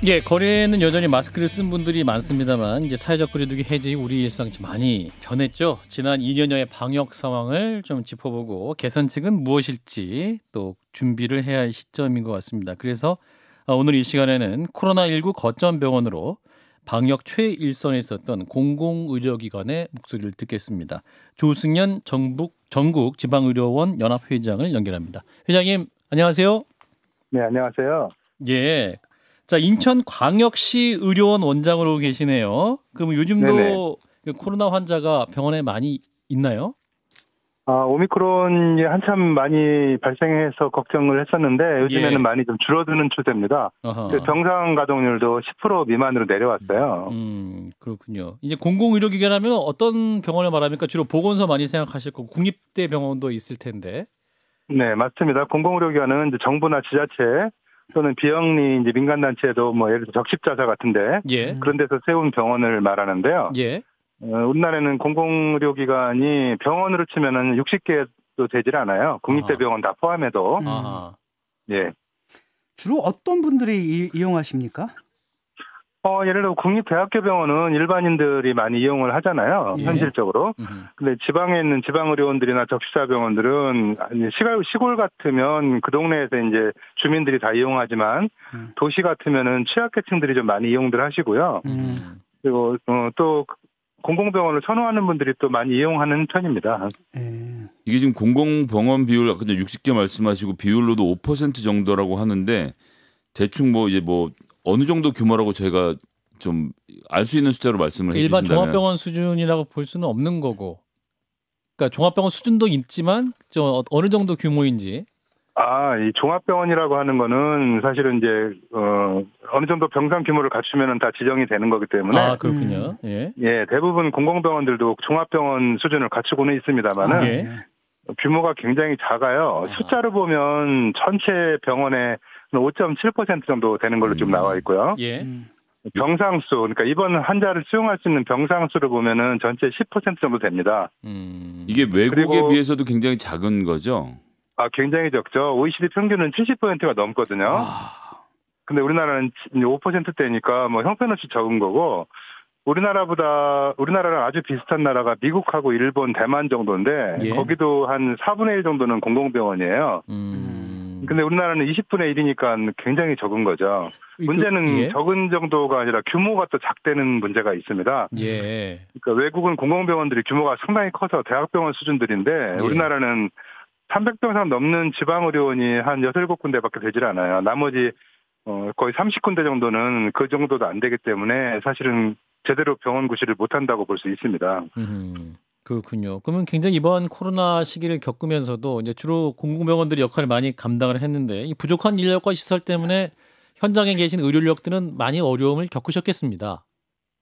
예, 거리에는 여전히 마스크를 쓴 분들이 많습니다만 이제 사회적 거리두기 해제 이후 우리 일상이 좀 많이 변했죠. 지난 2년여의 방역 상황을 좀 짚어보고 개선책은 무엇일지 또 준비를 해야 할 시점인 것 같습니다. 그래서 오늘 이 시간에는 코로나19 거점 병원으로 방역 최일선에 있었던 공공의료기관의 목소리를 듣겠습니다. 조승연 전국 지방의료원 연합회장을 연결합니다. 회장님, 안녕하세요. 네, 안녕하세요. 예. 자, 인천광역시 의료원 원장으로 계시네요. 그럼 요즘도 코로나 환자가 병원에 많이 있나요? 오미크론이 한참 많이 발생해서 걱정을 했었는데 요즘에는 많이 좀 줄어드는 추세입니다. 병상 가동률도 10% 미만으로 내려왔어요. 그렇군요. 이제 공공의료기관 하면 어떤 병원을 말합니까? 주로 보건소 많이 생각하실 거고 국립대 병원도 있을 텐데. 네, 맞습니다. 공공의료기관은 이제 정부나 지자체 또는 비영리 이제 민간단체도 뭐 예를 들어 적십자사 같은데 그런 데서 세운 병원을 말하는데요. 우리나라에는 공공의료기관이 병원으로 치면은 60개도 되질 않아요. 국립대 병원 다 포함해도. 예. 주로 어떤 분들이 이용하십니까? 예를 들어 국립대학교 병원은 일반인들이 많이 이용을 하잖아요. 현실적으로. 근데 지방에 있는 지방의료원들이나 적시자 병원들은 시골 같으면 그 동네에서 이제 주민들이 다 이용하지만 도시 같으면은 취약계층들이 좀 많이 이용들 하시고요. 그리고 또 공공병원을 선호하는 분들이 또 많이 이용하는 편입니다. 이게 지금 공공병원 비율 아까 60개 말씀하시고 비율로도 5% 정도라고 하는데 대충 어느 정도 규모라고 저희가 좀 알 수 있는 숫자로 말씀을 해주신다면. 일반 종합병원 수준이라고 볼 수는 없는 거고. 그러니까 종합병원 수준도 있지만 어느 정도 규모인지. 이 종합병원이라고 하는 거는 사실은 이제 어느 정도 병상 규모를 갖추면은 다 지정이 되는 거기 때문에. 그렇군요. 예, 대부분 공공병원들도 종합병원 수준을 갖추고는 있습니다만은 규모가 굉장히 작아요. 숫자로 보면 전체 병원의 5.7% 정도 되는 걸로 좀 나와 있고요. 병상수, 그러니까 입원 환자를 수용할 수 있는 병상수를 보면은 전체 10% 정도 됩니다. 이게 외국에 비해서도 굉장히 작은 거죠? 굉장히 적죠. OECD 평균은 70%가 넘거든요. 근데 우리나라는 5%대니까 뭐 형편없이 적은 거고, 우리나라랑 아주 비슷한 나라가 미국하고 일본, 대만 정도인데 거기도 한 4분의 1 정도는 공공병원이에요. 근데 우리나라는 20분의 1이니까 굉장히 적은 거죠. 문제는 적은 정도가 아니라 규모가 또 작다는 문제가 있습니다. 그러니까 외국은 공공병원들이 규모가 상당히 커서 대학병원 수준들인데 우리나라는 300병상 넘는 지방의료원이 한 6, 7군데밖에 되질 않아요. 나머지 거의 30군데 정도는 그 정도도 안 되기 때문에 사실은 제대로 병원 구실을 못한다고 볼 수 있습니다. 그렇군요. 그러면 굉장히 이번 코로나 시기를 겪으면서도 이제 주로 공공병원들이 역할을 많이 감당을 했는데 이 부족한 인력과 시설 때문에 현장에 계신 의료인력들은 많이 어려움을 겪으셨겠습니다.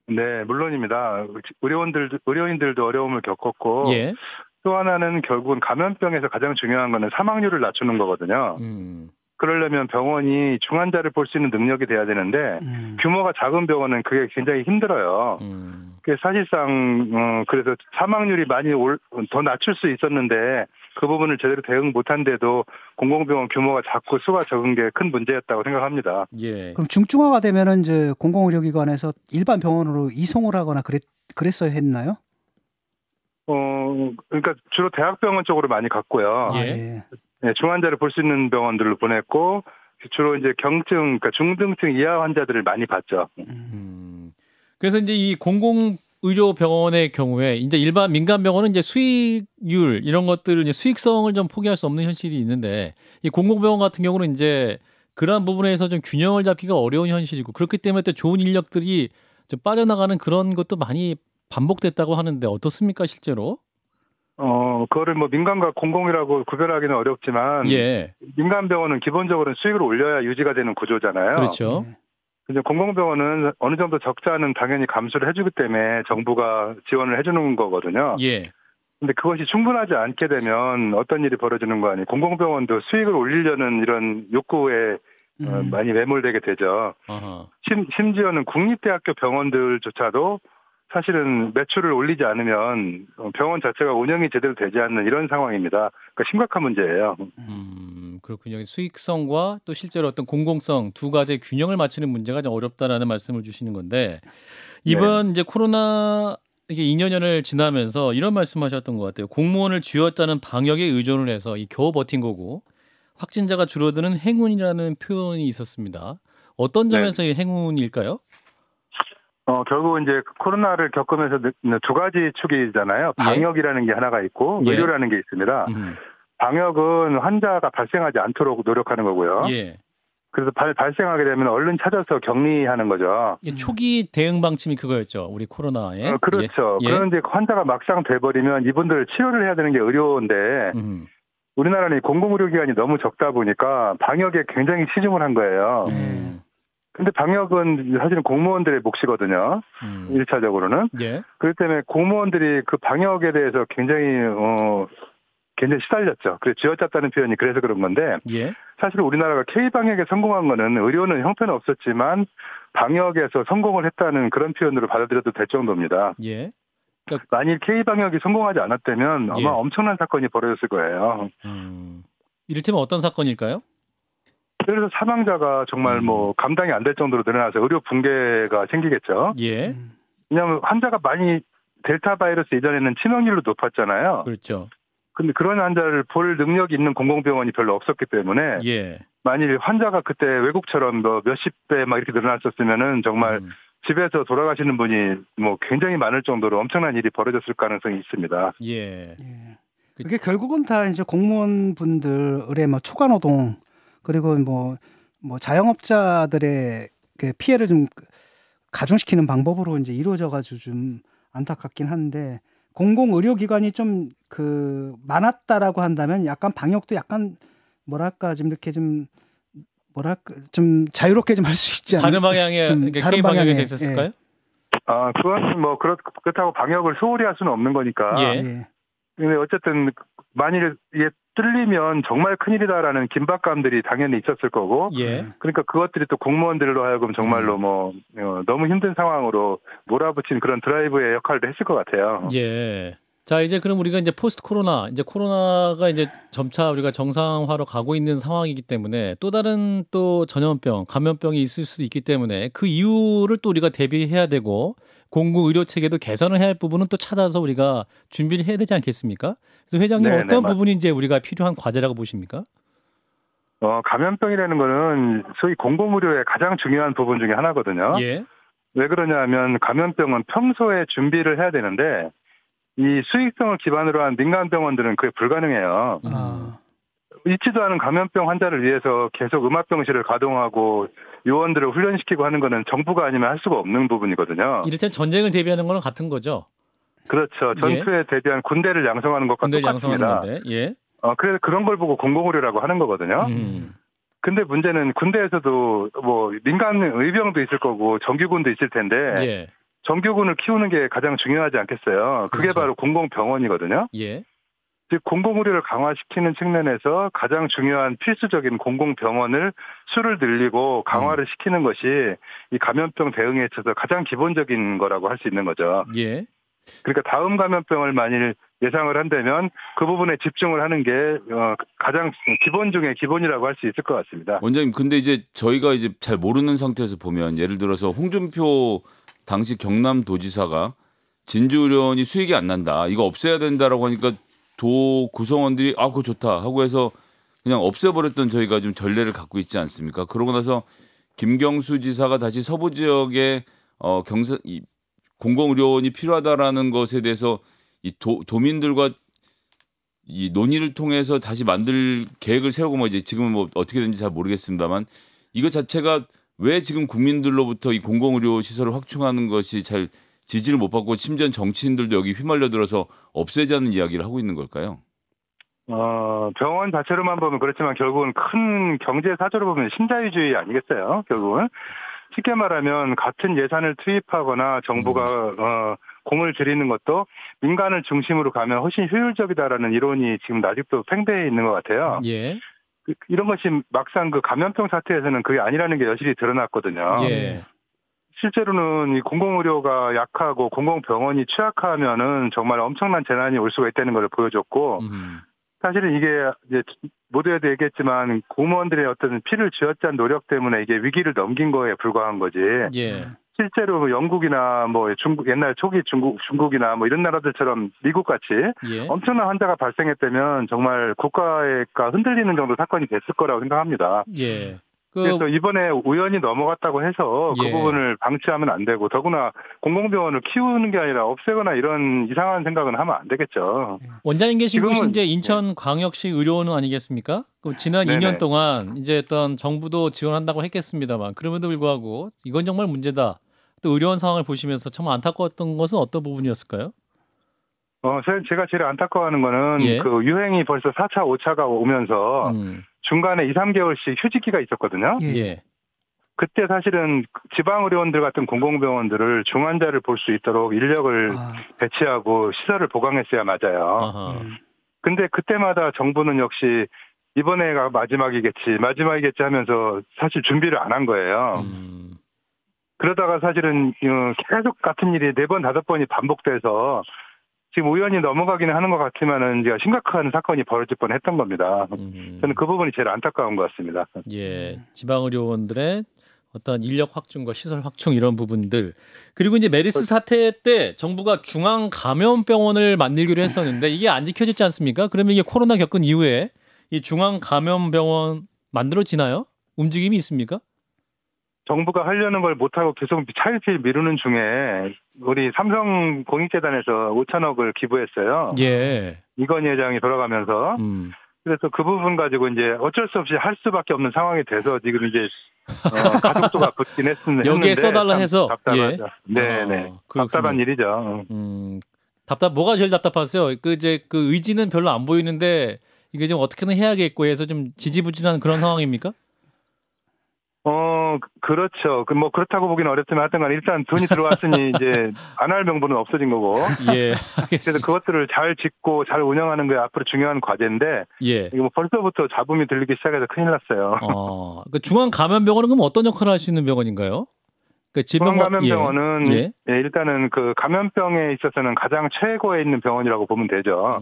네, 물론입니다. 의료인들도 어려움을 겪었고 또 하나는 결국은 감염병에서 가장 중요한 거는 사망률을 낮추는 거거든요. 그러려면 병원이 중환자를 볼 수 있는 능력이 돼야 되는데 규모가 작은 병원은 그게 굉장히 힘들어요. 그게 사실상 그래서 사망률이 많이 더 낮출 수 있었는데 그 부분을 제대로 대응 못한데도 공공병원 규모가 작고 수가 적은 게 큰 문제였다고 생각합니다. 그럼 중증화가 되면은 이제 공공의료기관에서 일반 병원으로 이송을 하거나 그랬어야 했나요? 그러니까 주로 대학병원 쪽으로 많이 갔고요. 중환자를 볼 수 있는 병원들로 보냈고 주로 이제 경증, 그러니까 중등증 이하 환자들을 많이 봤죠. 그래서 이제 이 공공의료병원의 경우에 이제 일반 민간 병원은 이제 수익률 이런 것들을 이제 수익성을 좀 포기할 수 없는 현실이 있는데 이 공공병원 같은 경우는 이제 그러한 부분에서 좀 균형을 잡기가 어려운 현실이고 그렇기 때문에 또 좋은 인력들이 좀 빠져나가는 그런 것도 많이 반복됐다고 하는데 어떻습니까 실제로? 그거를 뭐 민간과 공공이라고 구별하기는 어렵지만 민간 병원은 기본적으로 수익을 올려야 유지가 되는 구조잖아요. 그렇죠. 근데 공공병원은 어느 정도 적자는 당연히 감수를 해주기 때문에 정부가 지원을 해주는 거거든요. 근데 그것이 충분하지 않게 되면 어떤 일이 벌어지는 거 아니에요. 공공병원도 수익을 올리려는 이런 욕구에 많이 매몰되게 되죠. 심지어는 국립대학교 병원들조차도 사실은 매출을 올리지 않으면 병원 자체가 운영이 제대로 되지 않는 이런 상황입니다. 그러니까 심각한 문제예요. 그렇군요. 수익성과 또 실제로 어떤 공공성 두 가지의 균형을 맞추는 문제가 좀 어렵다라는 말씀을 주시는 건데 이번 이제 코로나 이게 2년여를 지나면서 이런 말씀하셨던 것 같아요. 공무원을 쥐어짜는 방역에 의존을 해서 이 겨우 버틴 거고 확진자가 줄어드는 행운이라는 표현이 있었습니다. 어떤 점에서의 행운일까요? 결국 이제 코로나를 겪으면서 두 가지 축이잖아요. 방역이라는 게 하나가 있고 의료라는 게 있습니다. 방역은 환자가 발생하지 않도록 노력하는 거고요. 그래서 발생하게 되면 얼른 찾아서 격리하는 거죠. 초기 대응 방침이 그거였죠. 우리 코로나에. 그렇죠. 그런데 환자가 막상 돼버리면 이분들을 치료를 해야 되는 게 의료인데 우리나라는 공공의료기관이 너무 적다 보니까 방역에 굉장히 치중을 한 거예요. 근데 방역은 사실은 공무원들의 몫이거든요. 1차적으로는. 그렇기 때문에 공무원들이 그 방역에 대해서 굉장히 시달렸죠. 그래서 쥐어짰다는 표현이 그래서 그런 건데 사실 우리나라가 K방역에 성공한 거는 의료는 형편은 없었지만 방역에서 성공을 했다는 그런 표현으로 받아들여도 될 정도입니다. 그러니까 만일 K방역이 성공하지 않았다면 아마 엄청난 사건이 벌어졌을 거예요. 이를테면 어떤 사건일까요? 그래서 사망자가 정말 감당이 안 될 정도로 늘어나서 의료 붕괴가 생기겠죠. 왜냐하면 환자가 많이 델타 바이러스 이전에는 치명률도 높았잖아요. 그렇죠. 근데 그런 환자를 볼 능력이 있는 공공병원이 별로 없었기 때문에 만일 환자가 그때 외국처럼 몇십 배 막 이렇게 늘어났었으면은 정말 집에서 돌아가시는 분이 굉장히 많을 정도로 엄청난 일이 벌어졌을 가능성이 있습니다. 그게 결국은 다 이제 공무원분들의 초과 노동 그리고 자영업자들의 그 피해를 좀 가중시키는 방법으로 이제 이루어져가지고 좀 안타깝긴 한데 공공의료기관이 좀 많았다라고 한다면 약간 방역도 약간 좀 이렇게 좀 자유롭게 좀 할 수 있지 않을까? 다른 방향에 다른 방향에 됐었을까요? 그건 그렇다고 방역을 소홀히 할 수는 없는 거니까. 근데 어쨌든 만일 이게 뚫리면 정말 큰일이다라는 긴박감들이 당연히 있었을 거고 그러니까 그것들이 또 공무원들로 하여금 정말로 너무 힘든 상황으로 몰아붙인 그런 드라이브의 역할도 했을 것 같아요. 자 이제 그럼 우리가 이제 포스트 코로나 이제 코로나가 이제 점차 우리가 정상화로 가고 있는 상황이기 때문에 또 다른 또 전염병 감염병이 있을 수도 있기 때문에 그 이유를 또 우리가 대비해야 되고 공공의료 체계도 개선을 해야 할 부분은 또 찾아서 우리가 준비를 해야 되지 않겠습니까? 그래서 회장님 어떤 부분이 이제 우리가 필요한 과제라고 보십니까? 감염병이라는 거는 소위 공공의료의 가장 중요한 부분 중에 하나거든요. 왜 그러냐면 감염병은 평소에 준비를 해야 되는데 이 수익성을 기반으로 한 민간 병원들은 그게 불가능해요. 있지도 않은 감염병 환자를 위해서 계속 음압병실을 가동하고 요원들을 훈련시키고 하는 거는 정부가 아니면 할 수가 없는 부분이거든요. 이를테면 전쟁을 대비하는 거랑 같은 거죠. 그렇죠. 전투에 대비한 군대를 양성하는 것과 똑같습니다. 그래서 그런 걸 보고 공공의료라고 하는 거거든요. 근데 문제는 군대에서도 민간 의병도 있을 거고 정규군도 있을 텐데 정규군을 키우는 게 가장 중요하지 않겠어요. 그게 바로 공공병원이거든요. 즉 공공의료를 강화시키는 측면에서 가장 중요한 필수적인 공공병원을 수를 늘리고 강화를 시키는 것이 이 감염병 대응에 있어서 가장 기본적인 거라고 할 수 있는 거죠. 그러니까 다음 감염병을 만일 예상을 한다면 그 부분에 집중을 하는 게 가장 기본 중에 기본이라고 할 수 있을 것 같습니다. 원장님, 근데 이제 저희가 이제 잘 모르는 상태에서 보면 예를 들어서 홍준표 당시 경남도지사가 진주의료원이 수익이 안 난다, 이거 없애야 된다라고 하니까 도 구성원들이 그거 좋다 하고 해서 그냥 없애버렸던 저희가 좀 전례를 갖고 있지 않습니까? 그러고 나서 김경수 지사가 다시 서부 지역에 공공의료원이 필요하다라는 것에 대해서 이 도민들과 이 논의를 통해서 다시 만들 계획을 세우고 이제 지금은 어떻게 되는지 잘 모르겠습니다만 이거 자체가 왜 지금 국민들로부터 이 공공의료 시설을 확충하는 것이 잘 지지를 못 받고 심지어 정치인들도 여기 휘말려 들어서 없애자는 이야기를 하고 있는 걸까요? 병원 자체로만 보면 그렇지만 결국은 큰 경제 사조로 보면 신자유주의 아니겠어요? 결국은 쉽게 말하면 같은 예산을 투입하거나 정부가 공을 들이는 것도 민간을 중심으로 가면 훨씬 효율적이다라는 이론이 지금 아직도 팽배해 있는 것 같아요. 이런 것이 막상 그 감염병 사태에서는 그게 아니라는 게 여실히 드러났거든요. 실제로는 이 공공의료가 약하고 공공병원이 취약하면은 정말 엄청난 재난이 올 수가 있다는 걸 보여줬고, 사실은 이게 이제 모두에도 얘기했지만 공무원들의 어떤 피를 쥐어짠 노력 때문에 이게 위기를 넘긴 거에 불과한 거지. 예. 실제로 영국이나 뭐 중국, 옛날 초기 중국이나 뭐 이런 나라들처럼 미국 같이 예. 엄청난 환자가 발생했다면 정말 국가가 흔들리는 정도 사건이 됐을 거라고 생각합니다. 예. 그래서 이번에 우연히 넘어갔다고 해서 그 예. 부분을 방치하면 안 되고, 더구나 공공병원을 키우는 게 아니라 없애거나 이런 이상한 생각은 하면 안 되겠죠. 원장님 계신 곳이 지금은- 이제 인천광역시 의료원 아니겠습니까? 지난 네네. 2년 동안 이제 어떤 정부도 지원한다고 했겠습니다만, 그럼에도 불구하고 이건 정말 문제다. 또 의료원 상황을 보시면서 정말 안타까웠던 것은 어떤 부분이었을까요? 제가 제일 안타까워하는 거는 예. 그 유행이 벌써 4차, 5차가 오면서 중간에 2, 3개월씩 휴직기가 있었거든요. 예. 그때 사실은 지방의료원들 같은 공공병원들을 중환자를 볼 수 있도록 인력을 배치하고 시설을 보강했어야 맞아요. 아하. 근데 그때마다 정부는 역시 이번에가 마지막이겠지 하면서 사실 준비를 안 한 거예요. 그러다가 사실은 계속 같은 일이 4번, 5번이 반복돼서 지금 우연히 넘어가기는 하는 것 같지만은 이제 심각한 사건이 벌어질 뻔했던 겁니다. 저는 그 부분이 제일 안타까운 것 같습니다. 예, 지방의료원들의 어떤 인력 확충과 시설 확충 이런 부분들, 그리고 이제 메르스 사태 때 정부가 중앙 감염병원을 만들기로 했었는데 이게 안 지켜졌지 않습니까? 그러면 이게 코로나 겪은 이후에 이 중앙 감염병원 만들어지나요? 움직임이 있습니까? 정부가 하려는 걸 못하고 계속 차일피일 미루는 중에 우리 삼성 공익재단에서 5천억을 기부했어요. 예. 이건희 회장이 돌아가면서. 그래서 그 부분 가지고 이제 어쩔 수 없이 할 수밖에 없는 상황이 돼서 지금 이제 가족수가 붙긴 했는데 여기에 써달라 해서. 답답하죠. 네네. 답답한 일이죠. 뭐가 제일 답답하세요? 그 의지는 별로 안 보이는데 이게 좀 어떻게든 해야겠고 해서 좀 지지부진한 그런 상황입니까? 그렇죠. 뭐 그렇다고 보기는 어렵지만 하여튼간 일단 돈이 들어왔으니 이제 안 할 명분은 없어진 거고. 예. 알겠습니다. 그래서 그것들을 잘 짓고 잘 운영하는 게 앞으로 중요한 과제인데. 예. 이거 뭐 벌써부터 잡음이 들리기 시작해서 큰일 났어요. 그 중앙 감염병원은 그럼 어떤 역할을 할 수 있는 병원인가요? 중앙 감염병원은 예. 일단은 그 감염병에 있어서는 가장 최고에 있는 병원이라고 보면 되죠.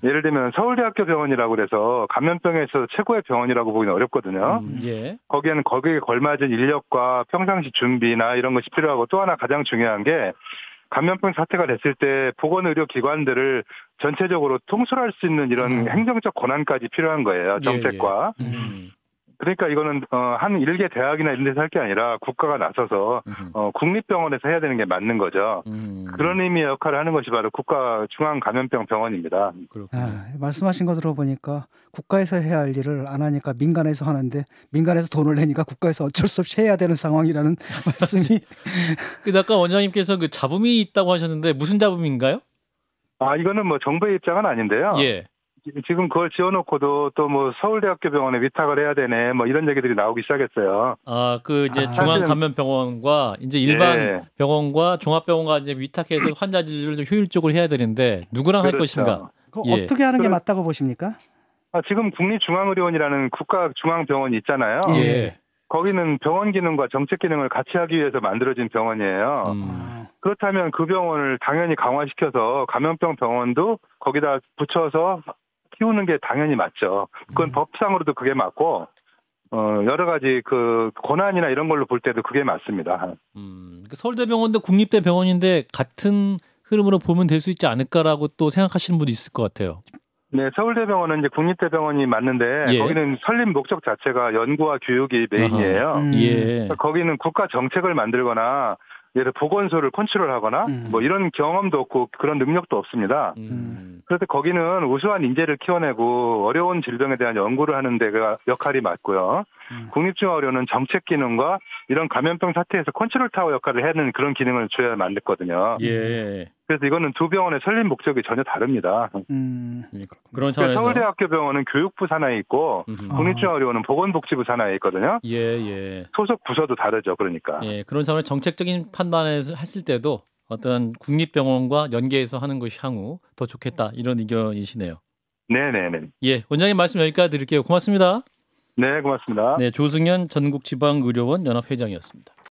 예를 들면 서울대학교 병원이라고 그래서 감염병에서 최고의 병원이라고 보기는 어렵거든요. 예. 거기에 걸맞은 인력과 평상시 준비나 이런 것이 필요하고, 또 하나 가장 중요한 게 감염병 사태가 됐을 때 보건의료기관들을 전체적으로 통솔할 수 있는 이런 행정적 권한까지 필요한 거예요. 정책과. 그러니까 이거는 한 일개 대학이나 이런 데서 할 게 아니라 국가가 나서서 국립병원에서 해야 되는 게 맞는 거죠. 그런 의미의 역할을 하는 것이 바로 국가 중앙감염병 병원입니다. 말씀하신 거 들어보니까 국가에서 해야 할 일을 안 하니까 민간에서 하는데, 민간에서 돈을 내니까 국가에서 어쩔 수 없이 해야 되는 상황이라는 말씀이. 아까 원장님께서 그 잡음이 있다고 하셨는데 무슨 잡음인가요? 이거는 뭐 정부의 입장은 아닌데요. 예. 지금 그걸 지어놓고도 또 뭐 서울대학교 병원에 위탁을 해야 되네, 뭐 이런 얘기들이 나오기 시작했어요. 이제 중앙감염병원과 이제 일반 병원과 종합병원과 이제 위탁해서 환자 진료를 효율적으로 해야 되는데 누구랑 할 것인가? 어떻게 하는 게 맞다고 보십니까? 지금 국립중앙의료원이라는 국가 중앙병원이 있잖아요. 예. 거기는 병원 기능과 정책 기능을 같이 하기 위해서 만들어진 병원이에요. 그렇다면 그 병원을 당연히 강화시켜서 감염병 병원도 거기다 붙여서 키우는 게 당연히 맞죠. 그건 법상으로도 그게 맞고, 여러 가지 그 권한이나 이런 걸로 볼 때도 그게 맞습니다. 서울대병원도 국립대병원인데 같은 흐름으로 보면 될 수 있지 않을까라고 또 생각하시는 분도 있을 것 같아요. 네, 서울대병원은 이제 국립대병원이 맞는데, 예. 거기는 설립 목적 자체가 연구와 교육이 메인이에요. 예. 거기는 국가 정책을 만들거나, 예를 들어 보건소를 컨트롤하거나 뭐 이런 경험도 없고 그런 능력도 없습니다. 그래서 거기는 우수한 인재를 키워내고 어려운 질병에 대한 연구를 하는 데가 역할이 맞고요. 국립중앙의료는 정책 기능과 이런 감염병 사태에서 컨트롤 타워 역할을 하는 그런 기능을 줘야 만들거든요. 예. 그래서 이거는 두 병원의 설립 목적이 전혀 다릅니다. 그런 차원에서 서울대학교 병원은 교육부 산하에 있고 국립중앙의료원은 보건복지부 산하에 있거든요. 예. 소속 부서도 다르죠. 그러니까. 예, 그런 차원의 정책적인 판단을 했을 때도 어떤 국립병원과 연계해서 하는 것이 향후 더 좋겠다 이런 의견이시네요. 네네네. 예, 원장님 말씀 여기까지 드릴게요. 고맙습니다. 네, 고맙습니다. 네, 조승현 전국지방의료원 연합회장이었습니다.